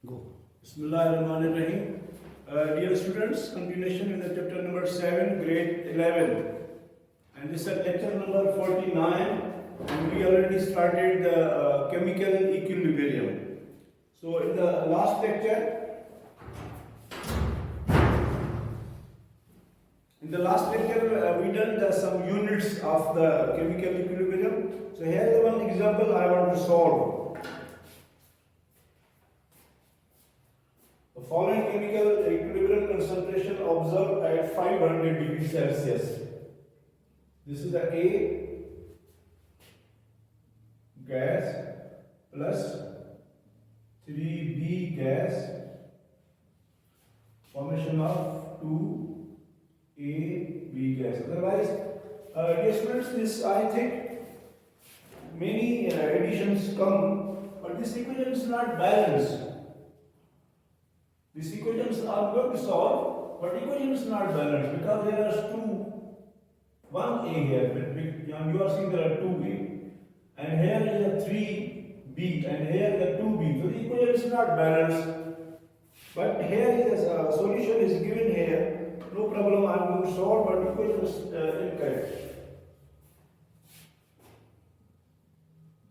Go. Bismillahirrahmanirrahim. Dear students, continuation in the chapter number 7, grade 11. And this is lecture number 49. And we already started the chemical equilibrium. So, in the last lecture, we done some units of the chemical equilibrium. So, here is one example I want to solve. The following chemical equilibrium concentration observed at 500 degrees Celsius. This is the A gas plus 3B gas, formation of 2AB gas. Otherwise, dear students, this I think many additions come, but this equation is not balanced. These equations are going to solve, but equation is not balanced because there are one A here. You are seeing there are 2A, and here is a 3B, and here is a 2B. So the equation is not balanced. But here is a solution is given here. No problem. I am going to solve, but equation is incorrect.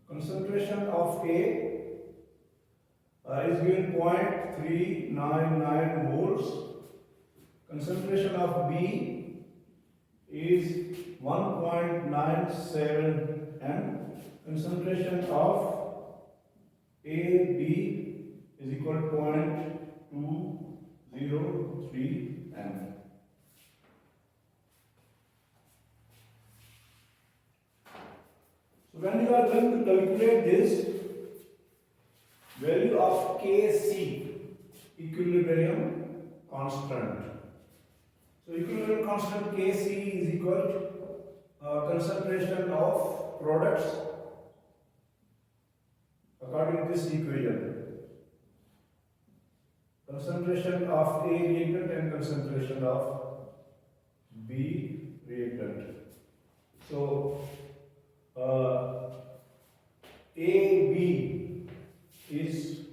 Concentration of A is given 0.399 moles. Concentration of B is 1.97 m. Concentration of AB is equal to 0.203 m. So when you are going to calculate this, value of Kc, equilibrium constant. So equilibrium constant Kc is equal to concentration of products according to this equation. Concentration of A reactant and concentration of B reactant. So AB is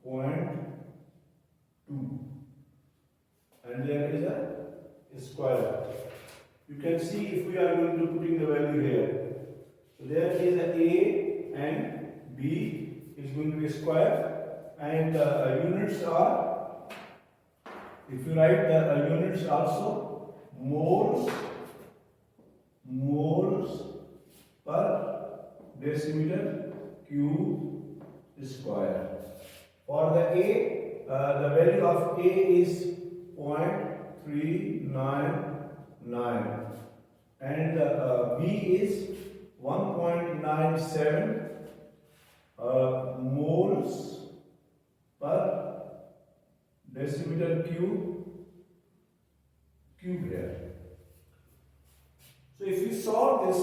0.2 and there is a square. You can see if we are going to put in the value here. So there is a A and B is going to be a square, and units are, if you write the units also, moles per decimeter cube square. For the A, the value of A is 0.399 and B is 1.97 moles per decimeter cube here. So if you solve this,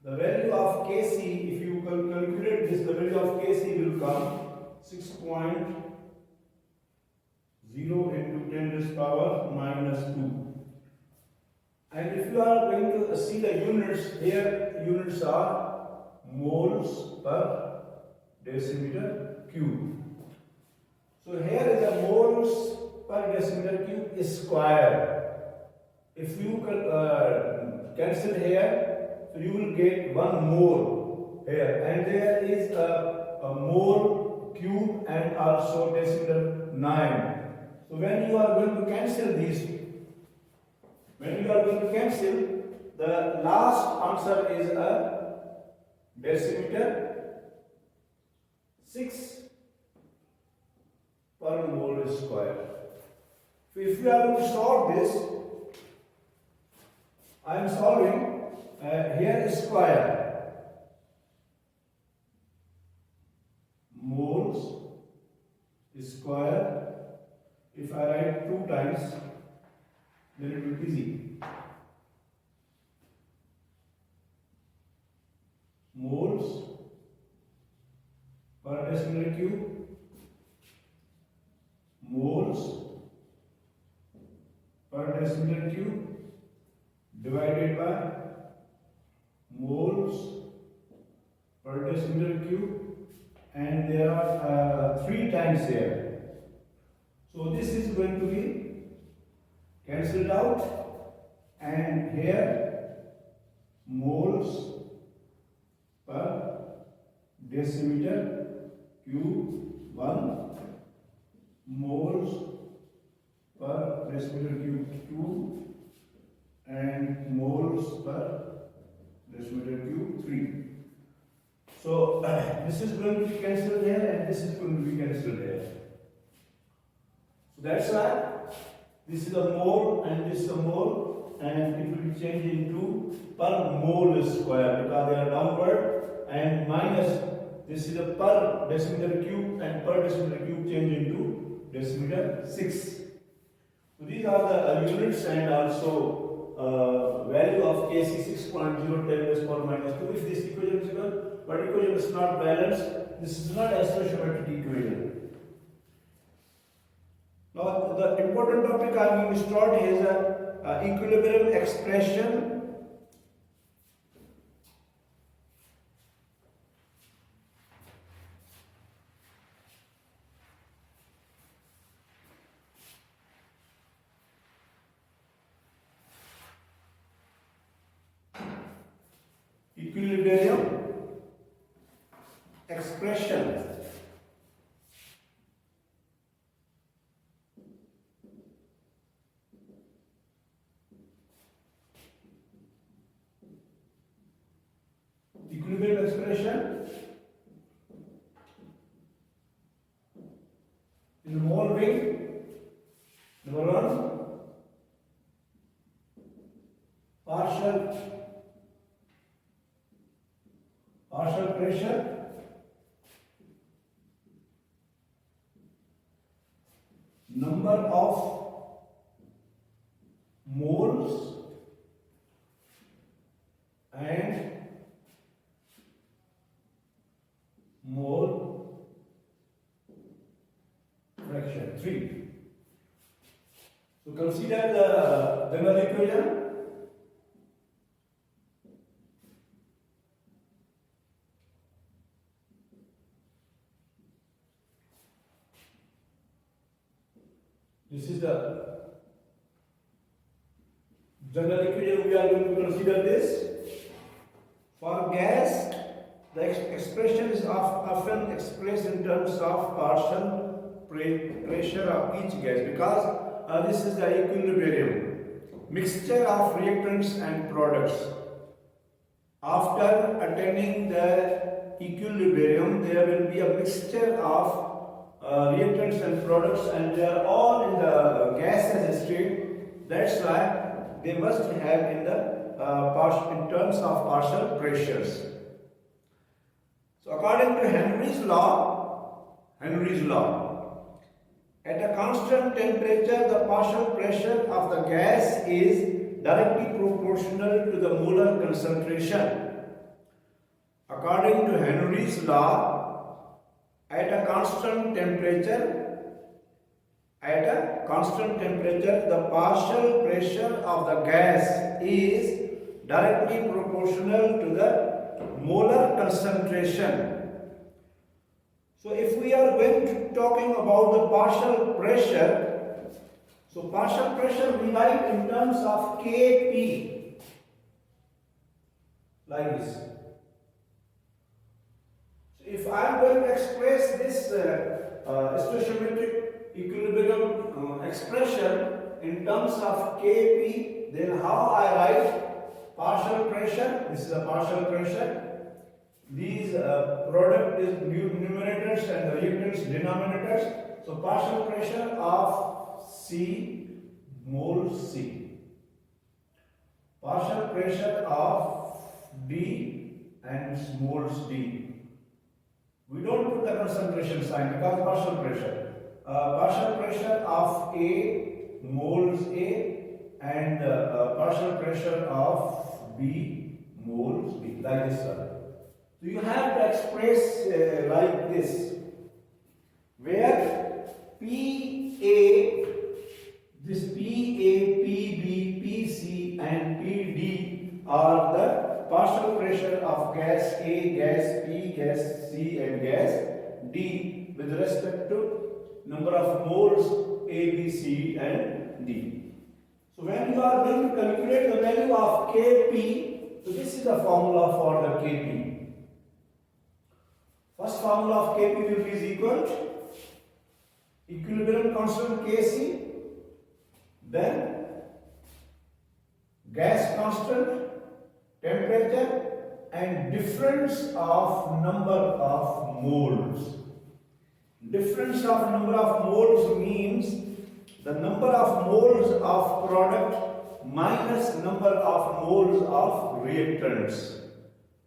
the value of Kc, if you calculate this, the value of Kc will come 6.0 into 10 raised power minus 2. And if you are going to see the units, here units are moles per decimeter cube. So here is the moles per decimeter cube is square. If you cancel here, so you will get 1 mole here, and there is a mole cube and also decimeter 9. So when you are going to cancel these, the last answer is a decimeter 6 per mole square. So if you are going to solve this, I am solving. Here is square, moles square. If I write 2 times, then it will be easy. Moles per decimeter cube, moles per decimeter cube divided by moles per decimeter cube and there are 3 times here. So this is going to be cancelled out, and here moles per decimeter cube 1, moles per decimeter cube 2, and moles per decimeter cube 3. So this is going to be cancelled here, and this is going to be cancelled here. So that's why this is a mole and this is a mole, and it will be changed into per mole square because they are downward, and minus this is a per decimeter cube, and per decimeter cube change into decimeter 6. So these are the units, and also value of Kc 6.0 10 raised to power minus 2. If this equation is given, but equation is not balanced, this is not a stoichiometric equation. Now the important topic I am going to start is equilibrium expression. Equilibrium expression. Equilibrium expression in the mole ring. Number 1, partial pressure, number of moles, and mole fraction 3. So consider the general equation. This is the general equation we are going to consider this. For gas, the expression is often expressed in terms of partial pressure of each gas, because this is the equilibrium mixture of reactants and products. After attaining the equilibrium, there will be a mixture of reactants and products, and they are all in the gaseous state. That's why they must have in the in terms of partial pressures. So according to Henry's law, at a constant temperature, the partial pressure of the gas is directly proportional to the molar concentration. According to Henry's law, at a constant temperature, the partial pressure of the gas is directly proportional to the molar concentration. So if we are going to talking about the partial pressure, so partial pressure we write in terms of Kp, like this. So if I am going to express this stoichiometric equilibrium expression in terms of Kp, then how I write partial pressure? This is a partial pressure. These product is numerators and the reactants denominators. So partial pressure of C mole C. Partial pressure of D and moles D. We don't put the concentration sign because partial pressure. Partial pressure of A moles A, and partial pressure of B moles B, like this one. So you have to express like this, where PA, this PA, PB, PC and PD are the partial pressure of gas A, gas B, gas C and gas D with respect to number of moles A, B, C, and D. So when you are going to calculate the value of Kp, so this is the formula for the Kp. First formula of Kp will be is equal to equilibrium constant Kc, then gas constant, temperature, and difference of number of moles. Difference of number of moles means the number of moles of product minus number of moles of reactants.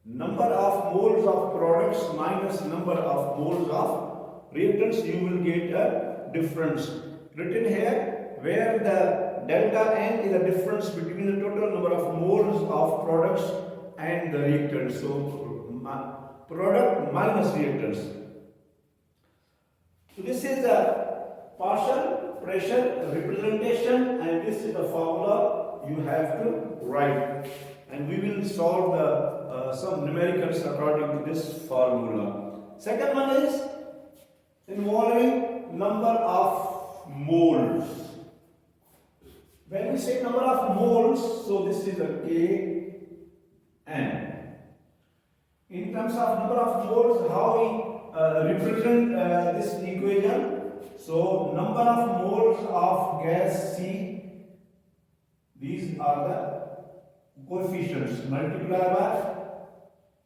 Number of moles of products minus number of moles of reactants, you will get a difference. Written here, where the delta N is the difference between the total number of moles of products and the reactants. So, product minus reactants. So, this is the partial pressure representation, and this is the formula you have to write. And we will solve the some numericals according to this formula. Second one is involving number of moles. When we say number of moles, so this is a Kn. In terms of number of moles, how we represent this equation? So number of moles of gas C, these are the coefficients, multiplied by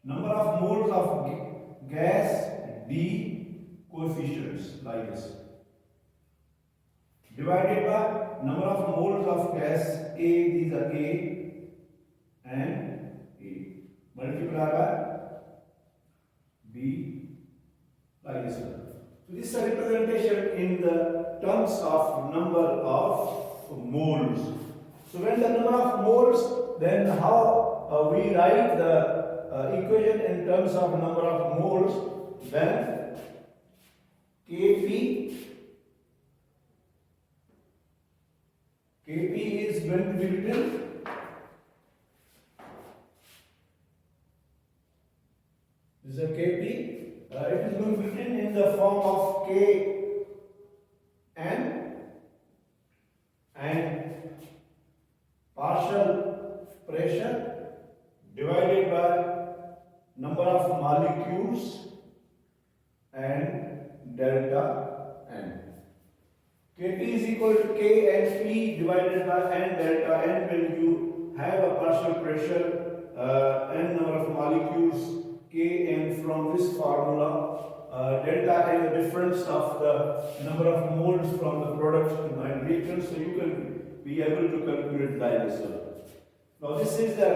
number of moles of gas D, coefficients, like this, divided by number of moles of gas A, these are A and A, multiplied by B, like this one. So this is a representation in the terms of number of moles. So when the number of moles, then how we write the equation in terms of number of moles? Then Kp is going to be written this is a Kp. It is going to be written in the form of Kn and partial pressure divided by number of molecules and delta N. Kp is equal to K and P divided by N delta N when you have a partial pressure N number of molecules Kn from this formula. Delta N the difference of the number of moles from the product and reactants, so you can be able to calculate like this one. Now this is the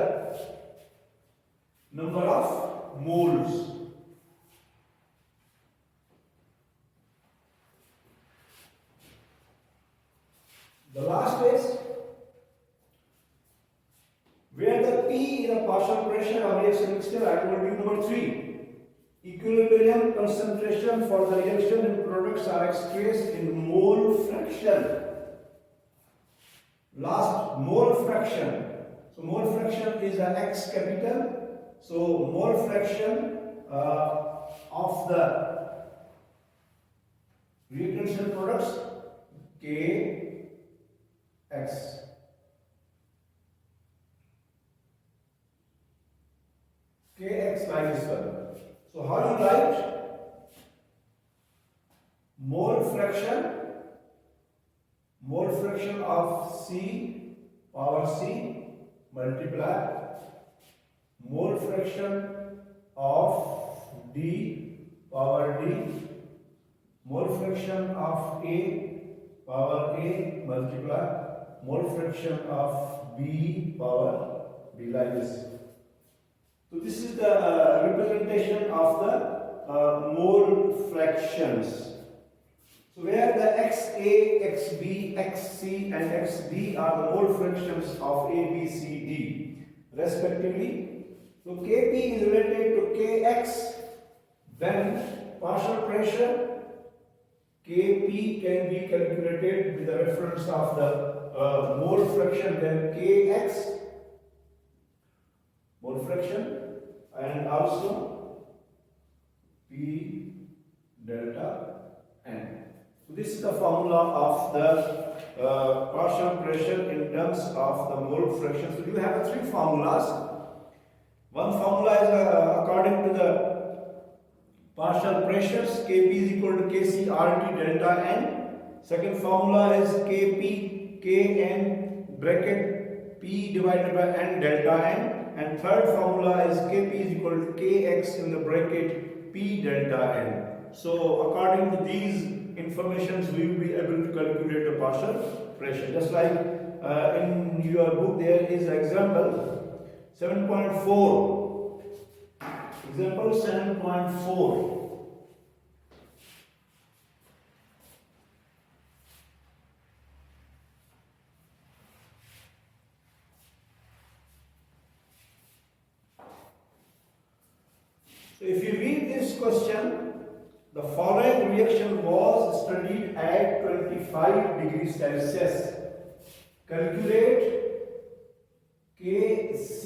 number of moles. The last is where the P is a partial pressure of reaction mixture. I told you number 3. Equilibrium concentration for the reaction and products are expressed in mole fraction. Last, mole fraction. So mole fraction is a X capital. So mole fraction of the reactants and products Kx. Kx like this one. So how you write? Mole fraction of C power C multiply mole fraction of D power D, mole fraction of A power A multiply mole fraction of B power B, like this. So this is the representation of the mole fractions. So where the XA, XB, XC and XD are the mole fractions of A, B, C, D respectively. So Kp is related to Kx, then partial pressure Kp can be calculated with the reference of the mole fraction, then Kx mole fraction, and also P delta n. So this is the formula of the partial pressure in terms of the mole fraction. So you have three formulas. One formula is according to the partial pressures, Kp is equal to Kc RT delta n. Second formula is Kp Kn bracket P divided by n delta n. And third formula is Kp is equal to Kx in the bracket P delta n. So according to these informations, we will be able to calculate the partial pressure. Just like in your book there is example 7.4. Example 7.4. So if you read this question, the following reaction was studied at 25 degrees Celsius. Calculate Kc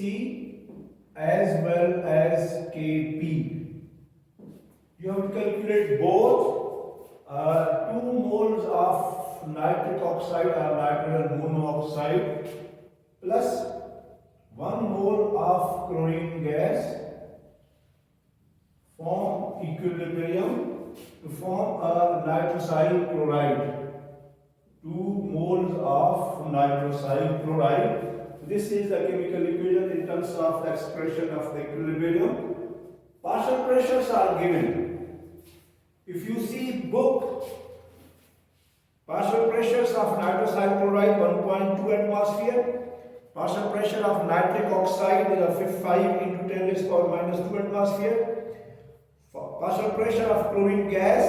as well as Kp. You have to calculate both 2 moles of nitric oxide or nitrogen monoxide plus 1 mole of chlorine gas form equilibrium to form a nitrosyl chloride. 2 moles of nitrosyl chloride. This is the chemical equation in terms of the expression of the equilibrium. Partial pressures are given. If you see book, partial pressures of nitrosyl chloride 1.2 atmosphere. Partial pressure of nitric oxide is 5 into 10 raised power minus 2 atmosphere. Partial pressure of chlorine gas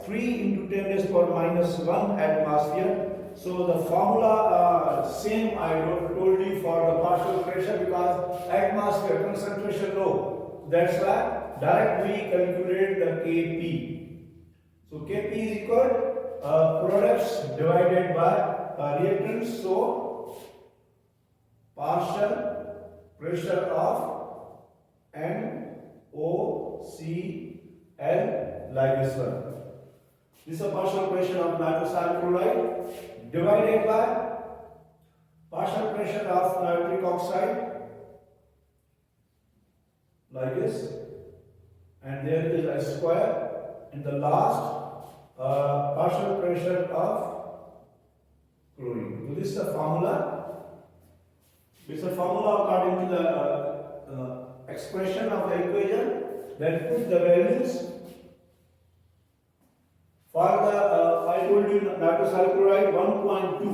3 into 10 raised power minus 1 atmosphere. So the formula same I told you for the partial pressure, because atmosphere concentration low. That's why directly calculate the Kp. So Kp is equal products divided by reactants. So partial pressure of NOCl like this one. This is a partial pressure of nitrosyl chloride divided by partial pressure of nitric oxide like this, and there is a square in the last partial pressure of chlorine. So this is the formula. This is the formula according to the expression of the equation. Then put the values for the I told you nitrosyl chloride 1.2.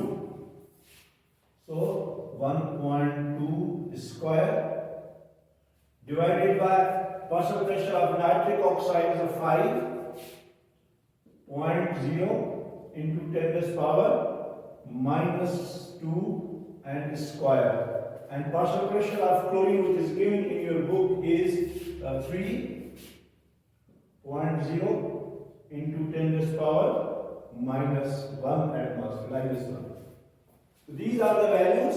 So 1.2 square divided by partial pressure of nitric oxide is 5.0 into 10 raised power minus 2 and square. And partial pressure of chlorine, which is given in your book, is 3.0 into 10 raised power minus 1 atmosphere, like this one. So these are the values,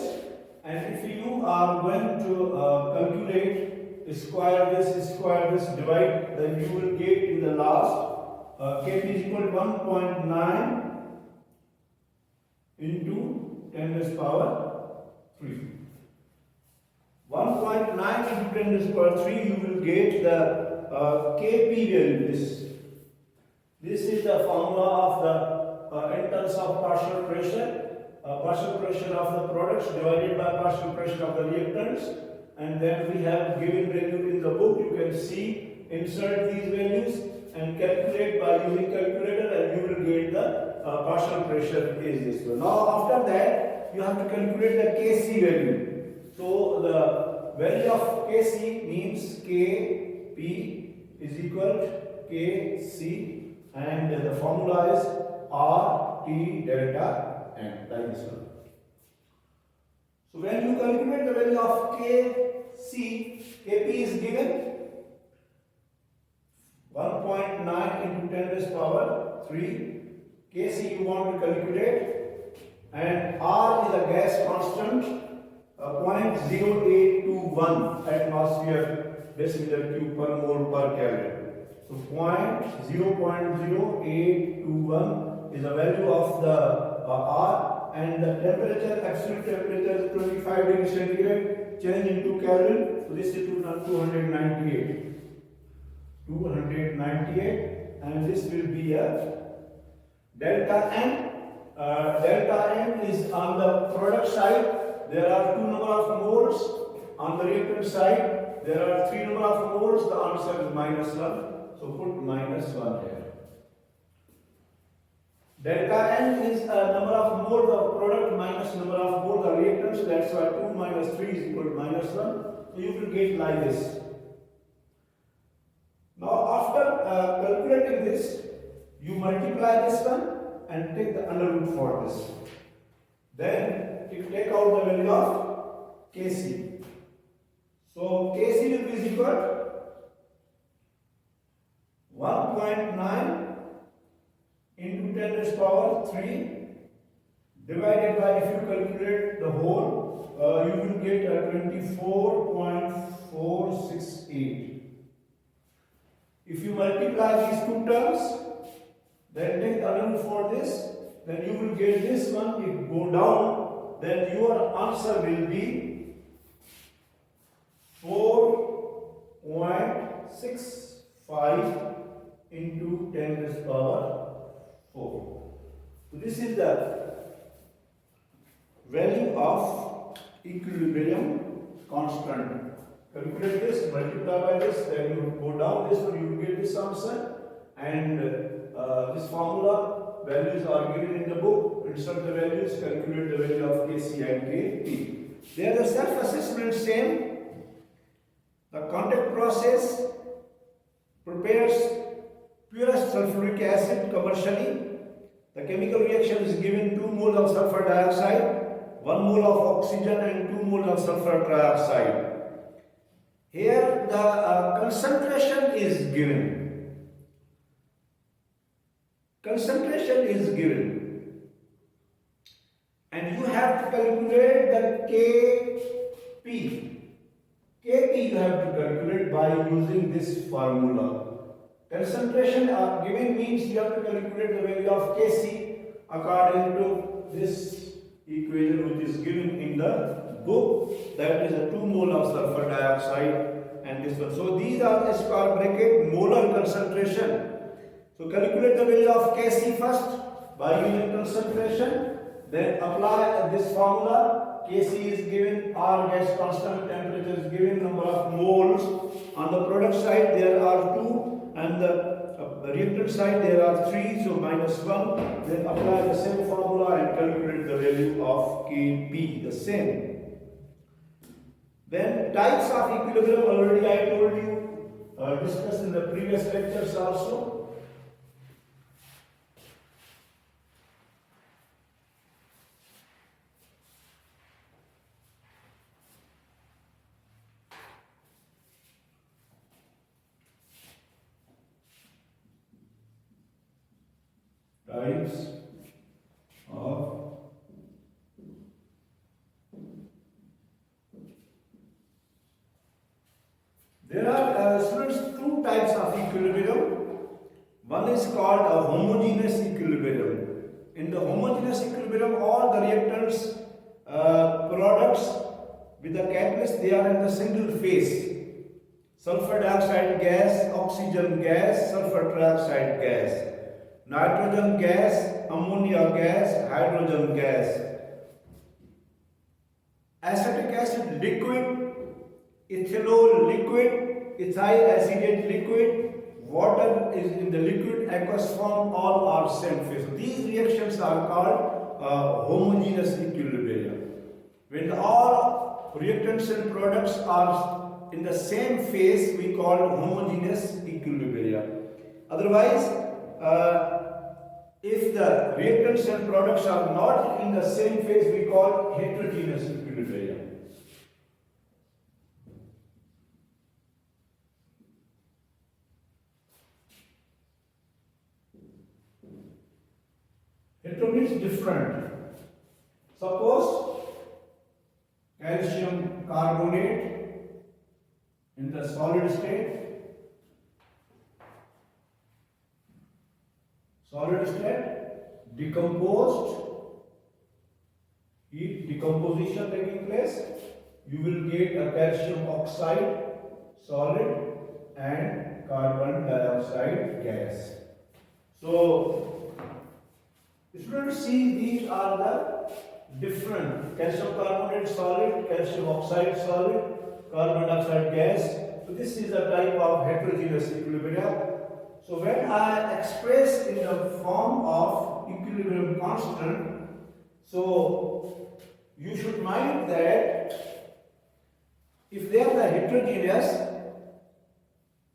and if you are going to calculate square this, divide, then you will get in the last Kp is equal to 1.9 into 10 raised power 3. 1.9 into 10 raised power 3, you will get the Kp value. This is the formula of the in terms of partial pressure. Partial pressure of the products divided by partial pressure of the reactants, and then we have given value in the book. You can see, insert these values and calculate by using calculator, and you will get the partial pressure is this one. Now after that, you have to calculate the Kc value. So the value of Kc means Kp is equal to Kc, and the formula is RT delta n, like this one. So when you calculate the value of Kc, Kp is given 1.9 into 10 raised power 3. Kc you want to calculate, and R is a gas constant 0.0821 atmosphere decimeter cube per mole per Kelvin. So 0.0821 is the value of the R, and the temperature, absolute temperature is 25 degrees centigrade, change into Kelvin. So this is 298. 298, and this will be a delta N. Delta N is on the product side. There are two number of moles. On the reactant side, there are three number of moles. The answer is -1. So put -1 here. Delta N is a number of moles of product minus number of moles of reactants. That's why 2 minus 3 is equal to -1. So you will get like this. Now after calculating this, you multiply this one and take the under root for this. Then you take out the value of Kc. So Kc will be equal to 1.9 into 10 raised to power 3 divided by, if you calculate the whole, you will get 24.468. If you multiply these two terms, then take the other root for this, then you will get this one. If go down, then your answer will be 4.65 into 10 raised to power 4. So this is the value of equilibrium constant. Calculate this, multiply by this, then you go down this one, you will get this answer. And this formula values are given in the book. Insert the values, calculate the value of Kc and Kp. There the self-assessment same. The contact process prepares purest sulfuric acid commercially. The chemical reaction is given 2 moles of sulfur dioxide, 1 mole of oxygen and 2 moles of sulfur trioxide. Here the concentration is given. Concentration is given. And you have to calculate the Kp. Kp you have to calculate by using this formula. Concentration given means you have to calculate the value of Kc according to this equation which is given in the book. That is a 2 mole of sulfur dioxide and this one. So these are the square bracket molar concentration. So calculate the value of Kc first by using concentration. Then apply this formula. Kc is given, R gas constant, temperature is given, number of moles. On the product side there are 2 and the reactant side there are 3, so -1. Then apply the same formula and calculate the value of Kp, the same. Then types of equilibrium, already I told you, discussed in the previous lectures also. Types of there are students 2 types of equilibrium. One is called a homogeneous equilibrium. In the homogeneous equilibrium, all the reactants products with the catalyst, they are in the single phase. Sulfur dioxide gas, oxygen gas, sulfur trioxide gas, nitrogen gas, ammonia gas, hydrogen gas, acetic acid liquid, ethanol liquid, ethyl acetate liquid, water is in the liquid aqueous form, all are same phase. So these reactions are called homogeneous equilibrium. When all reactants and products are in the same phase, we call homogeneous equilibrium. Otherwise, if the reactants and products are not in the same phase, we call heterogeneous equilibrium. Heterogeneous is different. Suppose calcium carbonate in the solid state solid state, decomposed, heat decomposition taking place, you will get a calcium oxide solid and carbon dioxide gas. So, students, see these are the different calcium carbonate solid, calcium oxide solid, carbon dioxide gas. So this is a type of heterogeneous equilibrium. So when I express in the form of equilibrium constant, so you should mind that if they are the heterogeneous,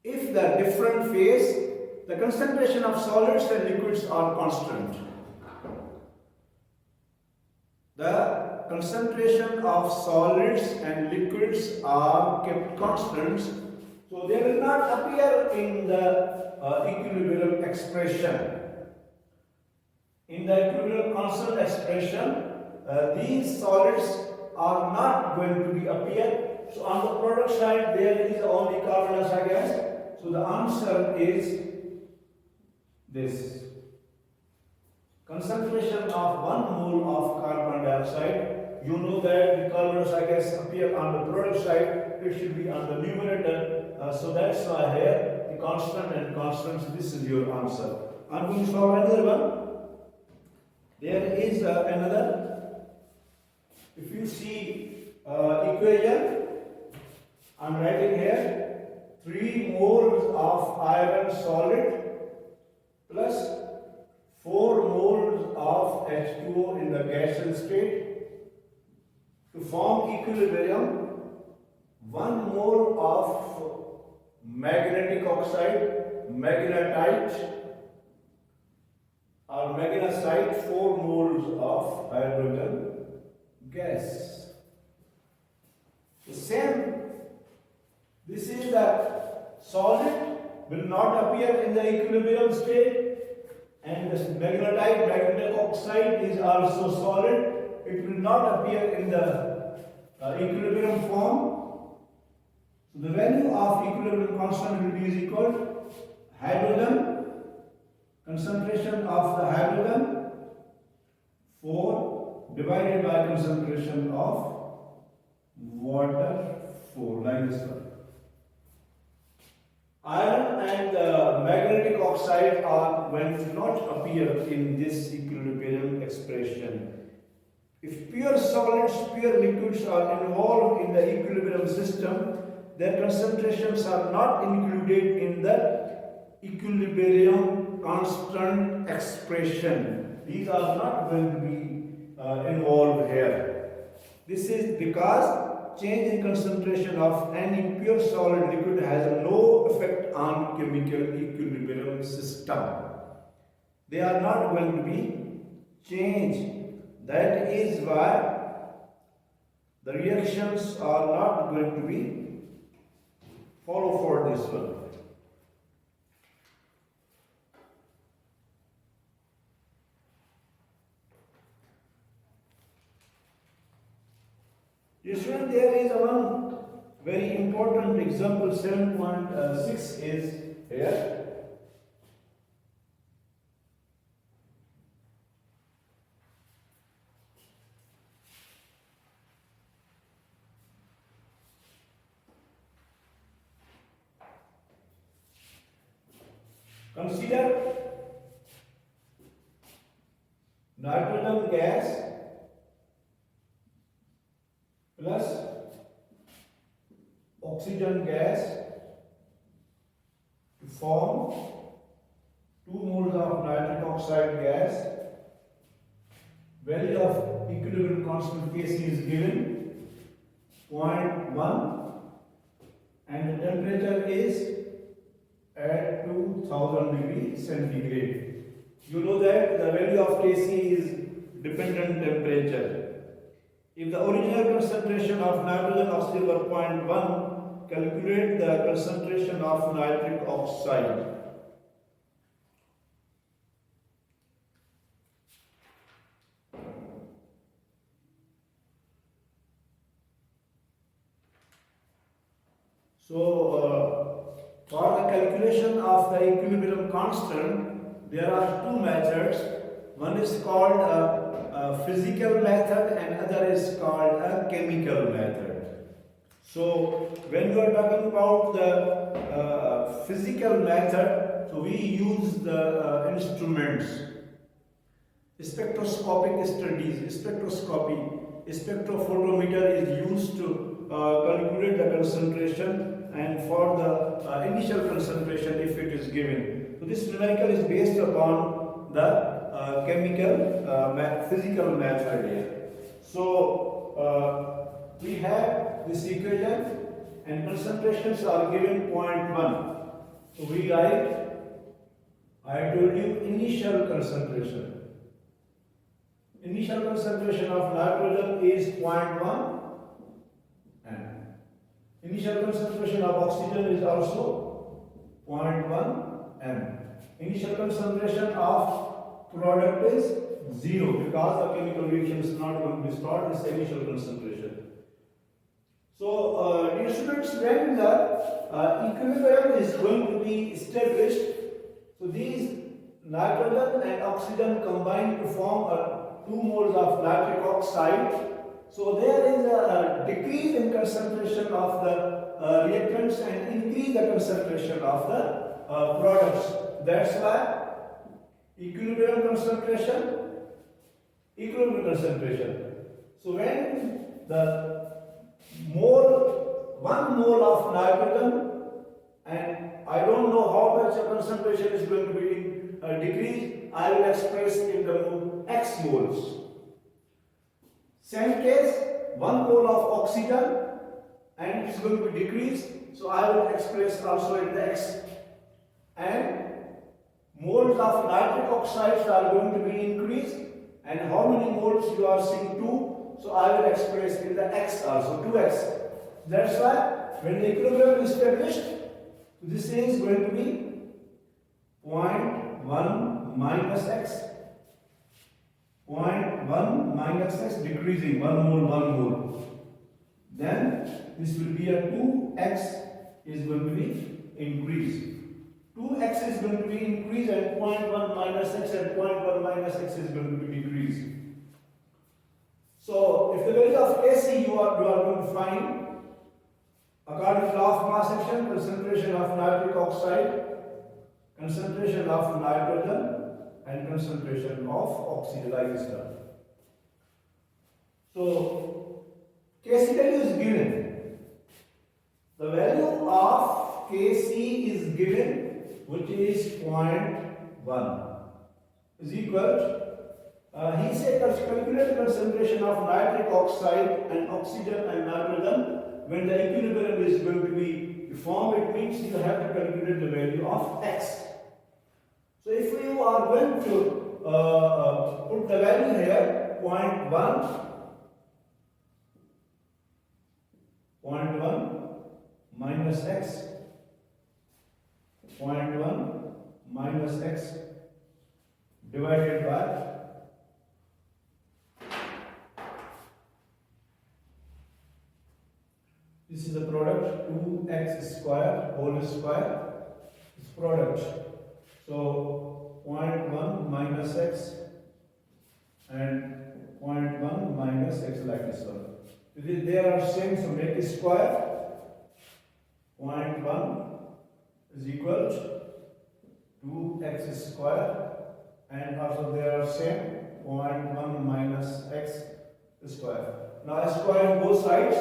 if the different phase, the concentration of solids and liquids are constant. The concentration of solids and liquids are kept constant, so they will not appear in the equilibrium expression. In the equilibrium constant expression, these solids are not going to be appear. So on the product side, there is only carbon dioxide gas. So the answer is this. Concentration of 1 mole of carbon dioxide, you know that the carbon dioxide gas appear on the product side, it should be on the numerator. So that's why here the constant and constants, this is your answer. I'm going to solve another one. There is another. If you see equation, I'm writing here 3 moles of iron solid plus 4 moles of H2O in the gaseous state. To form equilibrium, 1 mole of magnetic oxide, magnetite or magnesite, 4 moles of hydrogen gas. The same, this is the solid will not appear in the equilibrium state, and this magnetite, magnetic oxide is also solid, it will not appear in the equilibrium form. So the value of equilibrium constant will be is equal to hydrogen, concentration of the hydrogen 4 divided by concentration of water 4, like this one. Iron and magnetic oxide are going to not appear in this equilibrium expression. If pure solids, pure liquids are involved in the equilibrium system, their concentrations are not included in the equilibrium constant expression. These are not going to be involved here. This is because change in concentration of any pure solid liquid has no effect on chemical equilibrium system. They are not going to be changed. That is why the reactions are not going to be follow for this one. Student, there is one very important example. 7.6 is here. Consider nitrogen gas plus oxygen gas to form 2 moles of nitric oxide gas. Value of equilibrium constant Kc is given 0.1 and the temperature is at 2000 degrees centigrade. You know that the value of Kc is dependent temperature. If the original concentration of nitrogen oxide were 0.1, calculate the concentration of nitric oxide. So, for the calculation of the equilibrium constant, there are two methods. One is called a physical method and other is called a chemical method. So when you are talking about the physical method, so we use the instruments, spectroscopic studies, spectrophotometer is used to calculate the concentration and for the initial concentration if it is given. So this numerical is based upon the physical method here. So we have this equation and concentrations are given 0.1. So we write, I told you initial concentration. Initial concentration of nitrogen is 0.1 and initial concentration of oxygen is also 0.1 m. Initial concentration of product is 0 because the chemical reaction is not going to be stored, this initial concentration. So, dear students, when the equilibrium is going to be established, so these nitrogen and oxygen combine to form 2 moles of nitric oxide. So there is a decrease in concentration of the reactants and increase the concentration of the products. That's why equilibrium concentration. So when the 1 mole of nitrogen, and I don't know how much the concentration is going to be decreased, I will express in the x moles. Same case, 1 mole of oxygen and it's going to be decreased, so I will express also in the x. And moles of nitric oxides are going to be increased, and how many moles you are seeing 2, so I will express in the x also, 2x. That's why when the equilibrium is established, this is going to be 0.1 minus x. 0.1 minus x, decreasing 1 mole. Then this will be a 2x is going to be increased. 2x is going to be increased and 0.1 minus x and 0.1 minus x is going to be decreased. So if the value of Kc you are going to find according to law of mass action, concentration of nitric oxide, concentration of nitrogen and concentration of oxygen, like this term. So Kc value is given. The value of Kc is given, which is 0.1 is equal to, he said calculate the concentration of nitric oxide and oxygen and nitrogen when the equilibrium is going to be formed. It means you have to calculate the value of x. So if you are going to put the value here, 0.1 minus x, 0.1 minus x divided by this is the product 2x square whole square, this product. So 0.1 minus x and 0.1 minus x, like this one. They are same, so make it square. 0.1 is equal to 2x square, and also they are same, 0.1 minus x square. Now square both sides.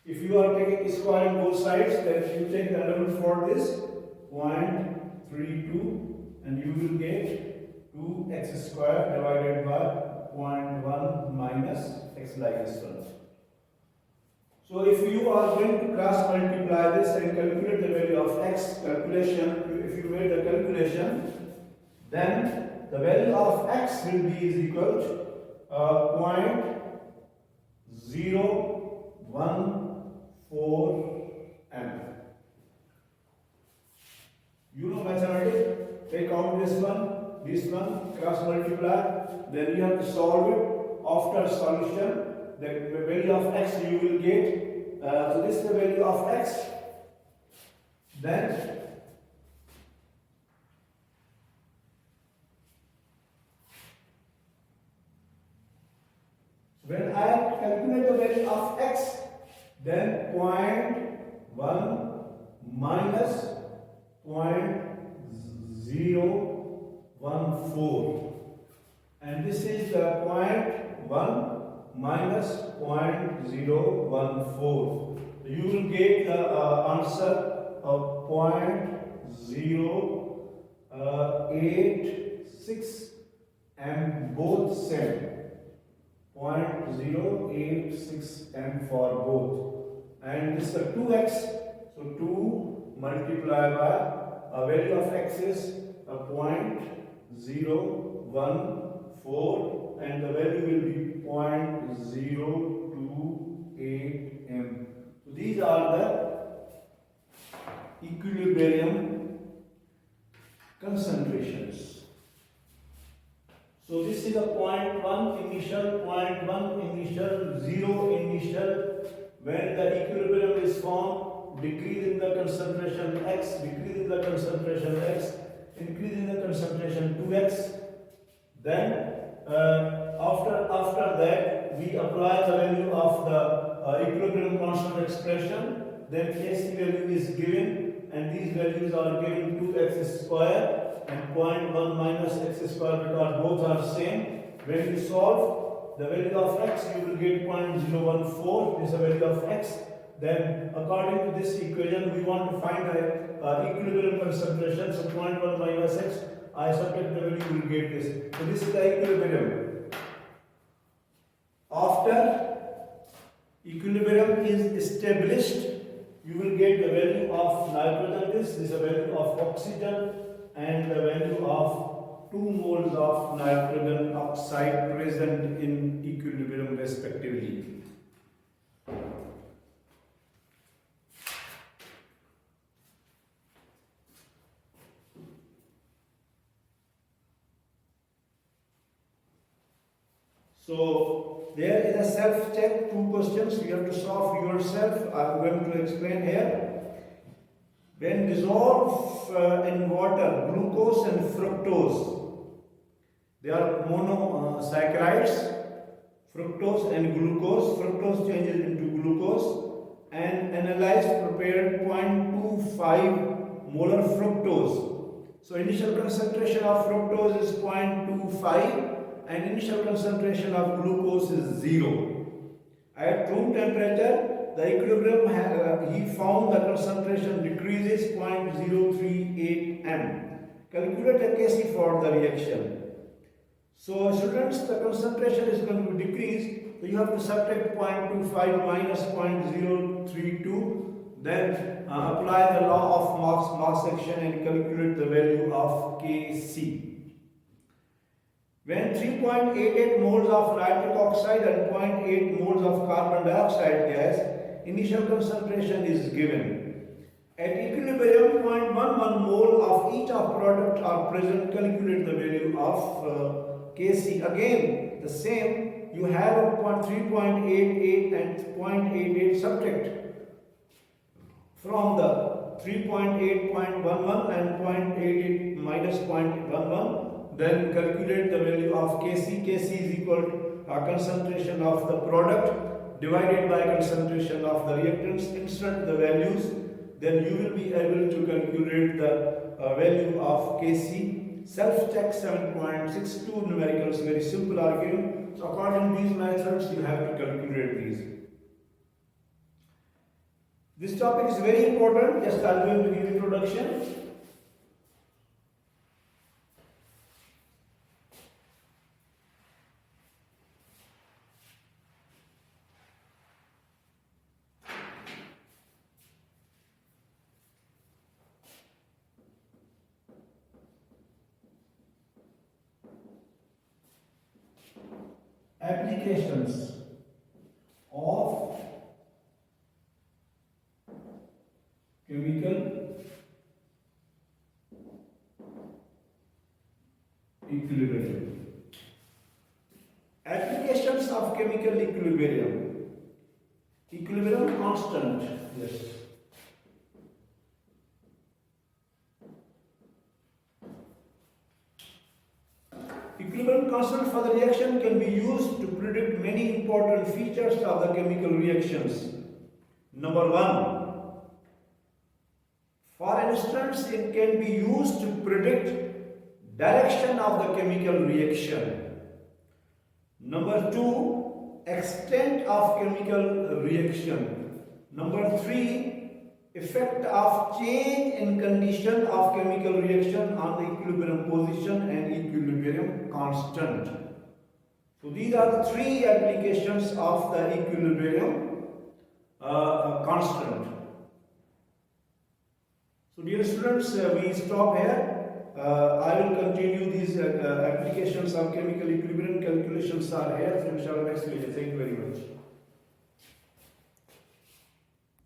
If you are taking square in both sides, then you take the element for this 0.32 and you will get 2x square divided by 0.1 minus x, like this one. So if you are going to cross multiply this and calculate the value of x calculation, if you made the calculation, then the value of x will be is equal to 0.014 m. You know mathematics, take out this one, cross multiply, then you have to solve it. After solution, the value of x you will get, so this is the value of x, then When I calculate the value of x, then 0.1 minus 0.014, and this is the 0.1 minus 0.014. You will get the answer of 0.086, and both same. 0.086 m for both, and this is 2x, so 2 multiplied by a value of x is 0.014, and the value will be 0.028 m. So these are the equilibrium concentrations. So this is a 0.1 initial, 0.1 initial, 0 initial. When the equilibrium is formed, decrease in the concentration x, decrease in the concentration x, increase in the concentration 2x. Then after that we apply the value of the equilibrium constant expression. Then Kc value is given, and these values are given 2x square and 0.1 minus x square, because both are same. When you solve the value of x, you will get 0.014. This is the value of x. Then according to this equation, we want to find the equilibrium concentration. So 0.1 minus x, I subtract the value, you will get this. So this is the equilibrium. After equilibrium is established, you will get the value of nitrogen. This is the value of oxygen, and the value of 2 moles of nitrogen oxide present in equilibrium respectively. So there is a self-check, 2 questions you have to solve yourself. I am going to explain here. When dissolved in water, glucose and fructose, they are monosaccharides, fructose and glucose. Fructose changes into glucose, and analyzed prepared 0.25 molar fructose. So initial concentration of fructose is 0.25, and initial concentration of glucose is 0. At room temperature, the equilibrium, he found the concentration decreases 0.038 m. Calculate the Kc for the reaction. So students, the concentration is going to decrease, so you have to subtract 0.25 minus 0.032, then apply the law of mass action and calculate the value of Kc. When 3.88 moles of nitric oxide and 0.8 moles of carbon dioxide gas, initial concentration is given. At equilibrium, 0.11 mole of each of product are present. Calculate the value of Kc. Again, the same. You have a 3.88 and 0.88. Subtract from the 3.8.11 and 0.88 minus 0.11. Then calculate the value of Kc. Kc is equal to concentration of the product divided by concentration of the reactants. Insert the values, then you will be able to calculate the value of Kc. Self-check 7.62 numericals, very simple are given. So according to these methods, you have to calculate these. This topic is very important. Just I am going to give introduction. Applications of chemical equilibrium. Applications of chemical equilibrium. Equilibrium constant. Yes. Equilibrium constant for the reaction can be used to predict many important features of the chemical reactions. Number one, for instance, it can be used to predict direction of the chemical reaction. Number two, extent of chemical reaction. Number three, effect of change in condition of chemical reaction on the equilibrium position and equilibrium constant. So these are the three applications of the equilibrium constant. So dear students, we stop here. I will continue these applications of chemical equilibrium calculations are here. So inshallah next video. Thank you very much.